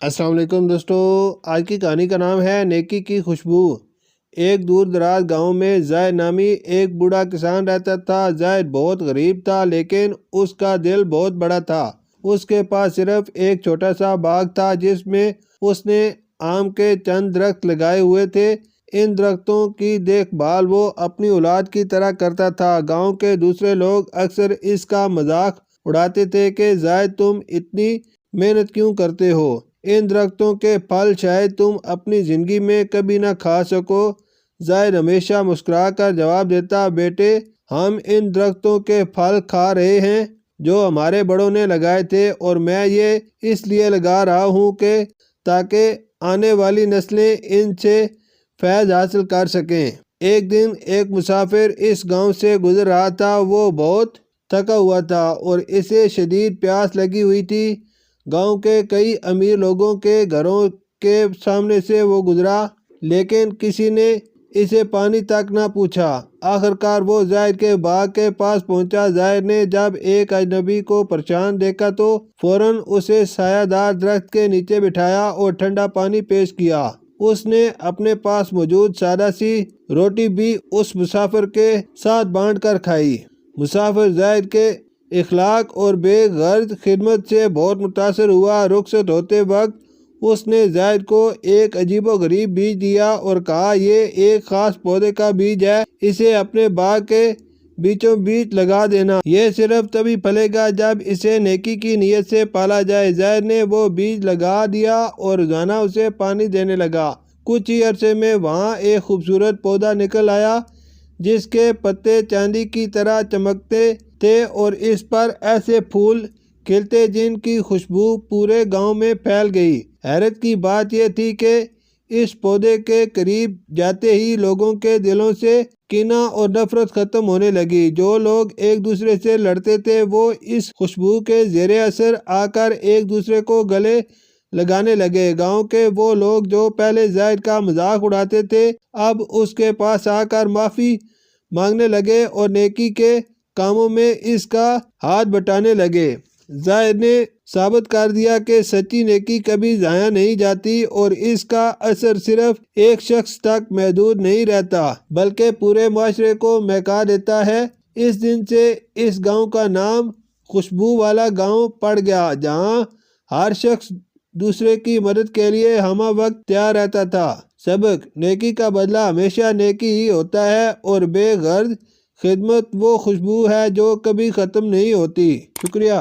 السلام علیکم دوستو، آج کی کہانی کا نام ہے نیکی کی خوشبو۔ ایک دور دراز گاؤں میں زاہد نامی ایک بوڑھا کسان رہتا تھا۔ زاہد بہت غریب تھا لیکن اس کا دل بہت بڑا تھا۔ اس کے پاس صرف ایک چھوٹا سا باغ تھا جس میں اس نے آم کے چند درخت لگائے ہوئے تھے۔ ان درختوں کی دیکھ بھال وہ اپنی اولاد کی طرح کرتا تھا۔ گاؤں کے دوسرے لوگ اکثر اس کا مذاق اڑاتے تھے کہ زاہد تم اتنی محنت کیوں کرتے ہو؟ ان درختوں کے پھل شاید تم اپنی زندگی میں کبھی نہ کھا سکو۔ زاہد ہمیشہ مسکرا کر جواب دیتا، بیٹے ہم ان درختوں کے پھل کھا رہے ہیں جو ہمارے بڑوں نے لگائے تھے، اور میں یہ اس لیے لگا رہا ہوں کہ تاکہ آنے والی نسلیں ان سے فیض حاصل کر سکیں۔ ایک دن ایک مسافر اس گاؤں سے گزر رہا تھا۔ وہ بہت تھکا ہوا تھا اور اسے شدید پیاس لگی ہوئی تھی۔ گاؤں کے کئی امیر لوگوں کے گھروں کے سامنے سے وہ گزرا لیکن کسی نے اسے پانی تک نہ پوچھا۔ آخرکار وہ زاہد کے باغ کے پاس پہنچا۔ زاہد نے جب ایک اجنبی کو پریشان دیکھا تو فوراً اسے سایہ دار درخت کے نیچے بٹھایا اور ٹھنڈا پانی پیش کیا۔ اس نے اپنے پاس موجود سادہ سی روٹی بھی اس مسافر کے ساتھ بانٹ کر کھائی۔ مسافر زاہد کے اخلاق اور بے غرض خدمت سے بہت متاثر ہوا۔ رخصت ہوتے وقت اس نے زاہد کو ایک عجیب و غریب بیج دیا اور کہا، یہ ایک خاص پودے کا بیج ہے، اسے اپنے باغ کے بیچوں بیچ لگا دینا۔ یہ صرف تبھی پھلے گا جب اسے نیکی کی نیت سے پالا جائے۔ زاہد نے وہ بیج لگا دیا اور روزانہ اسے پانی دینے لگا۔ کچھ ہی عرصے میں وہاں ایک خوبصورت پودا نکل آیا جس کے پتے چاندی کی طرح چمکتے تھے اور اس پر ایسے پھول کھلتے جن کی خوشبو پورے گاؤں میں پھیل گئی۔ حیرت کی بات یہ تھی کہ اس پودے کے قریب جاتے ہی لوگوں کے دلوں سے کینہ اور نفرت ختم ہونے لگی۔ جو لوگ ایک دوسرے سے لڑتے تھے وہ اس خوشبو کے زیر اثر آ کر ایک دوسرے کو گلے لگانے لگے۔ گاؤں کے وہ لوگ جو پہلے زاہد کا مذاق اڑاتے تھے اب اس کے پاس آ کر معافی مانگنے لگے اور نیکی کے کاموں میں اس کا ہاتھ بٹانے لگے۔ زاہد نے ثابت کر دیا کہ سچی نیکی کبھی ضائع نہیں جاتی اور اس کا اثر صرف ایک شخص تک محدود نہیں رہتا بلکہ پورے معاشرے کو مہکا دیتا ہے۔ اس دن سے اس گاؤں کا نام خوشبو والا گاؤں پڑ گیا، جہاں ہر شخص دوسرے کی مدد کے لیے ہمہ وقت تیار رہتا تھا۔ سبق: نیکی کا بدلہ ہمیشہ نیکی ہی ہوتا ہے اور بے غرض خدمت وہ خوشبو ہے جو کبھی ختم نہیں ہوتی۔ شکریہ۔